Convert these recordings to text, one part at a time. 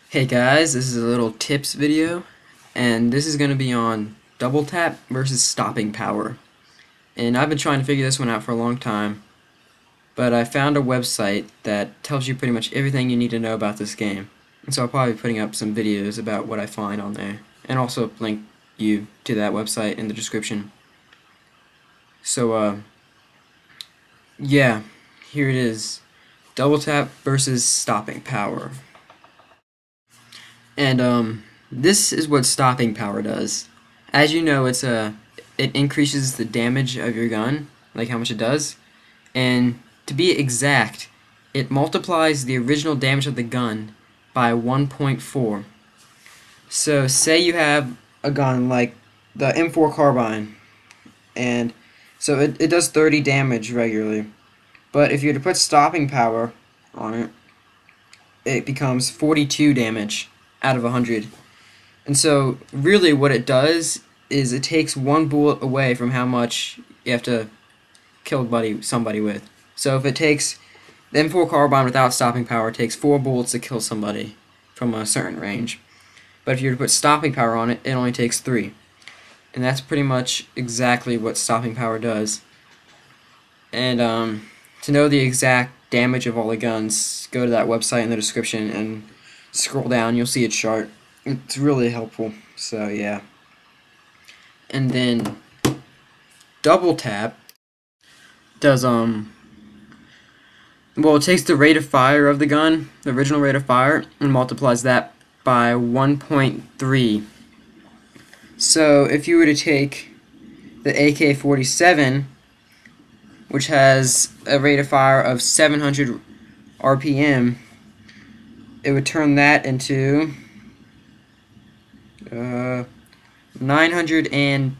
Hey guys, this is a little tips video, and this is going to be on double tap versus stopping power. And I've been trying to figure this one out for a long time, but I found a website that tells you pretty much everything you need to know about this game. And so I'll probably be putting up some videos about what I find on there, and also link you to that website in the description. So, yeah, here it is. Double tap versus stopping power. And this is what stopping power does. As you know, it increases the damage of your gun, like how much it does. And to be exact, it multiplies the original damage of the gun by 1.4. So say you have a gun like the M4 Carbine, and so it does 30 damage regularly. But if you were to put stopping power on it, it becomes 42 damage out of 100. And so really what it does is it takes one bullet away from how much you have to kill somebody with. So if it takes the M4 Carbine without stopping power, it takes 4 bullets to kill somebody from a certain range. But if you were to put stopping power on it, it only takes 3. And that's pretty much exactly what stopping power does. And to know the exact damage of all the guns, go to that website in the description and scroll down. You'll see a chart. It's really helpful. So yeah. And then double tap does well, it takes the rate of fire of the gun, the original rate of fire, and multiplies that by 1.3. So if you were to take the AK-47, which has a rate of fire of 700 RPM, it would turn that into 910.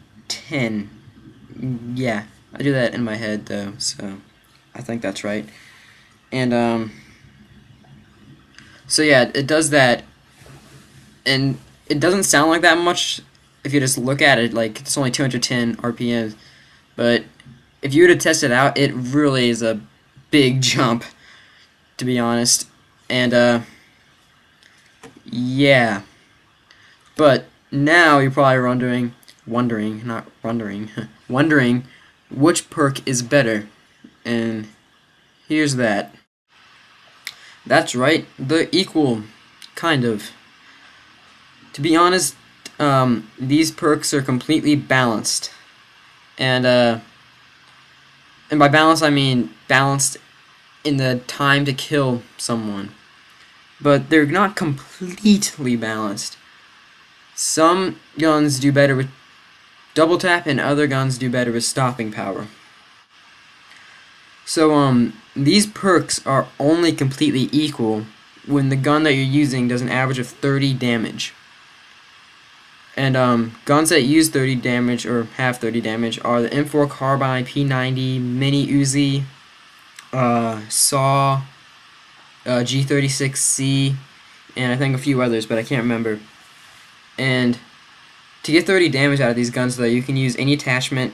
Yeah, I do that in my head though, so I think that's right. And so yeah, it does that, and it doesn't sound like that much if you just look at it, like it's only 210 RPM, but if you were to test it out, it really is a big jump, to be honest. And yeah, but now you're probably wondering which perk is better, and here's that. That's right, the equal, kind of. To be honest, these perks are completely balanced, and by balance I mean balanced in the time to kill someone. But they're not completely balanced. Some guns do better with double tap and other guns do better with stopping power. So these perks are only completely equal when the gun that you're using does an average of 30 damage. And guns that use 30 damage or have 30 damage are the M4 Carbine, P90, Mini Uzi, SAW, G36C, and I think a few others, but I can't remember. And to get 30 damage out of these guns, though, you can use any attachment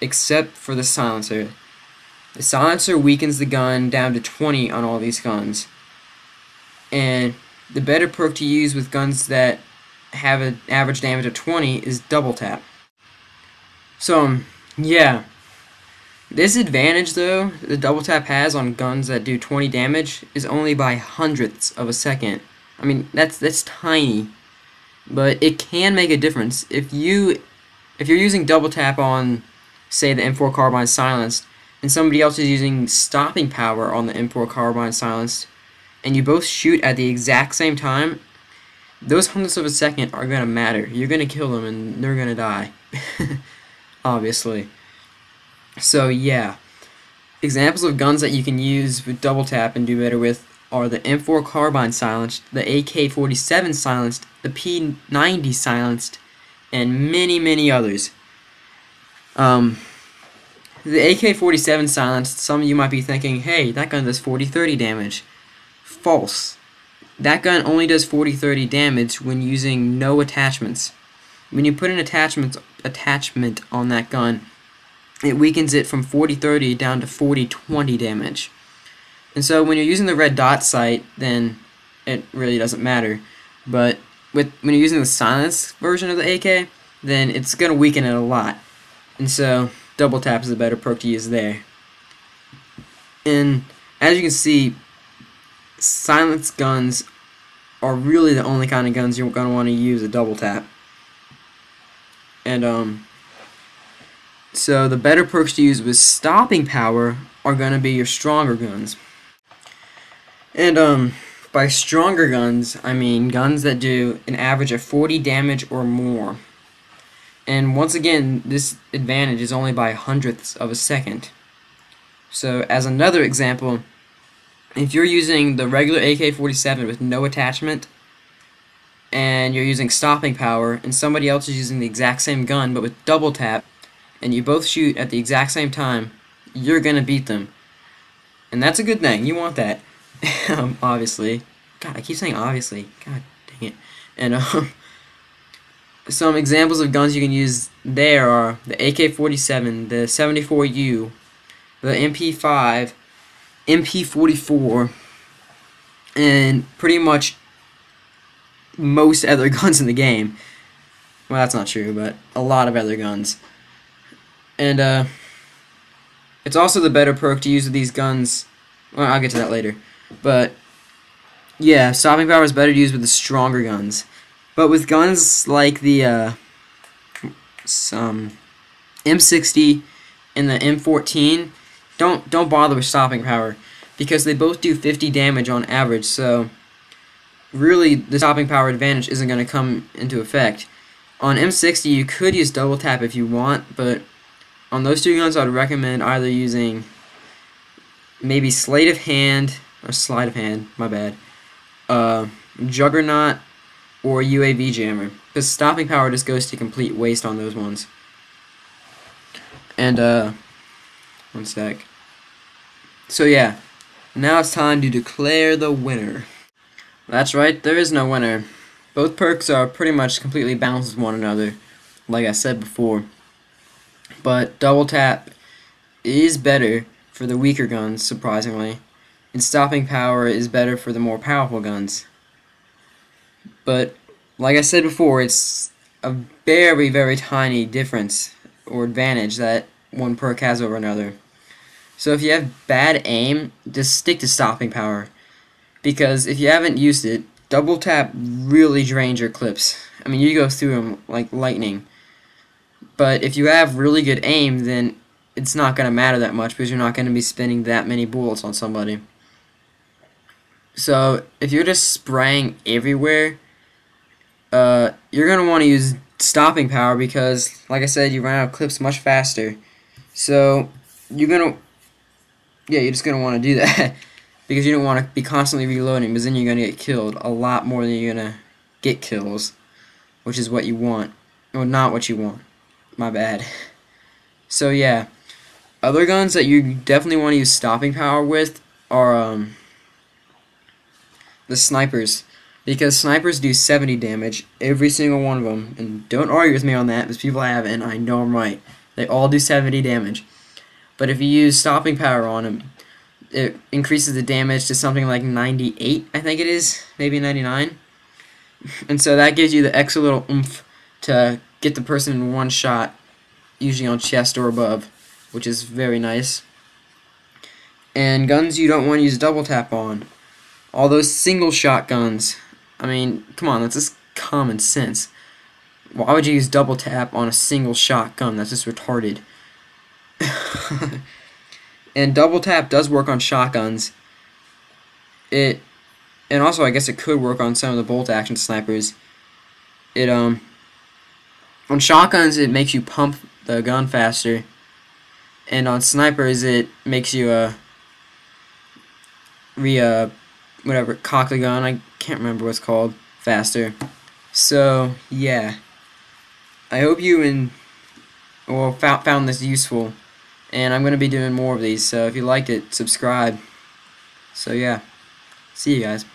except for the silencer. The silencer weakens the gun down to 20 on all these guns. And the better perk to use with guns that have an average damage of 20 is double tap. So, yeah. This advantage, though, the double tap has on guns that do 20 damage is only by hundredths of a second. I mean, that's tiny, but it can make a difference. If you're using double tap on, say, the M4 Carbine Silenced, and somebody else is using stopping power on the M4 Carbine Silenced, and you both shoot at the exact same time, those hundredths of a second are gonna matter. You're gonna kill them, and they're gonna die, obviously. So yeah, examples of guns that you can use with double tap and do better with are the M4 Carbine Silenced, the AK-47 Silenced, the P90 Silenced, and many others. The AK-47 Silenced, some of you might be thinking, hey, that gun does 40-30 damage. False. That gun only does 40-30 damage when using no attachments. When you put an attachment on that gun, it weakens it from 40-30 down to 40-20 damage. And so when you're using the red dot sight, then it really doesn't matter. But when you're using the silenced version of the AK, then it's gonna weaken it a lot, and so double tap is a better perk to use there. And as you can see, silenced guns are really the only kind of guns you're gonna want to use a double tap. And so the better perks to use with stopping power are gonna be your stronger guns. And by stronger guns, I mean guns that do an average of 40 damage or more. And once again, this advantage is only by hundredths of a second. So as another example, if you're using the regular AK-47 with no attachment, and you're using stopping power, and somebody else is using the exact same gun but with double tap, and you both shoot at the exact same time, you're gonna beat them. And that's a good thing. You want that. Obviously. God, I keep saying obviously. God dang it. And some examples of guns you can use there are the AK-47, the 74U, the MP5, MP44, and pretty much most other guns in the game. Well, that's not true, but a lot of other guns. And it's also the better perk to use with these guns. Well, I'll get to that later. But yeah, stopping power is better to use with the stronger guns. But with guns like the M60 and the M14, don't bother with stopping power, because they both do 50 damage on average. So really, the stopping power advantage isn't going to come into effect. On M60, you could use double tap if you want, but on those two guns, I'd recommend either using maybe sleight of hand, my bad, Juggernaut, or UAV jammer, because stopping power just goes to complete waste on those ones. And one sec. So yeah, now it's time to declare the winner. That's right, there is no winner. Both perks are pretty much completely balanced with one another, like I said before. But double tap is better for the weaker guns, surprisingly, and stopping power is better for the more powerful guns. But like I said before, it's a very, very tiny difference or advantage that one perk has over another. So if you have bad aim, just stick to stopping power, because if you haven't used it, double tap really drains your clips. I mean, you go through them like lightning. But if you have really good aim, then it's not going to matter that much, because you're not going to be spinning that many bullets on somebody. So if you're just spraying everywhere, you're going to want to use stopping power, because, like I said, you run out of clips much faster. So you're just going to want to do that. Because you don't want to be constantly reloading, because then you're going to get killed a lot more than you're going to get kills, which is what you want. Or not what you want. My bad. So yeah, other guns that you definitely want to use stopping power with are the snipers, because snipers do 70 damage, every single one of them, and don't argue with me on that, because people have, and I know I'm right. They all do 70 damage. But if you use stopping power on them, it increases the damage to something like 98, I think it is, maybe 99. And so that gives you the extra little oomph to get the person in one shot, usually on chest or above, which is very nice. And guns you don't want to use double tap on, all those single shot guns, I mean, come on, that's just common sense. Why would you use double tap on a single shot gun? That's just retarded. And double tap does work on shotguns. And also I guess it could work on some of the bolt action snipers. On shotguns it makes you pump the gun faster, and on snipers it makes you cock the gun, I can't remember what it's called, faster. So yeah, I hope you found this useful, and I'm going to be doing more of these, so if you liked it, subscribe. So yeah, see you guys.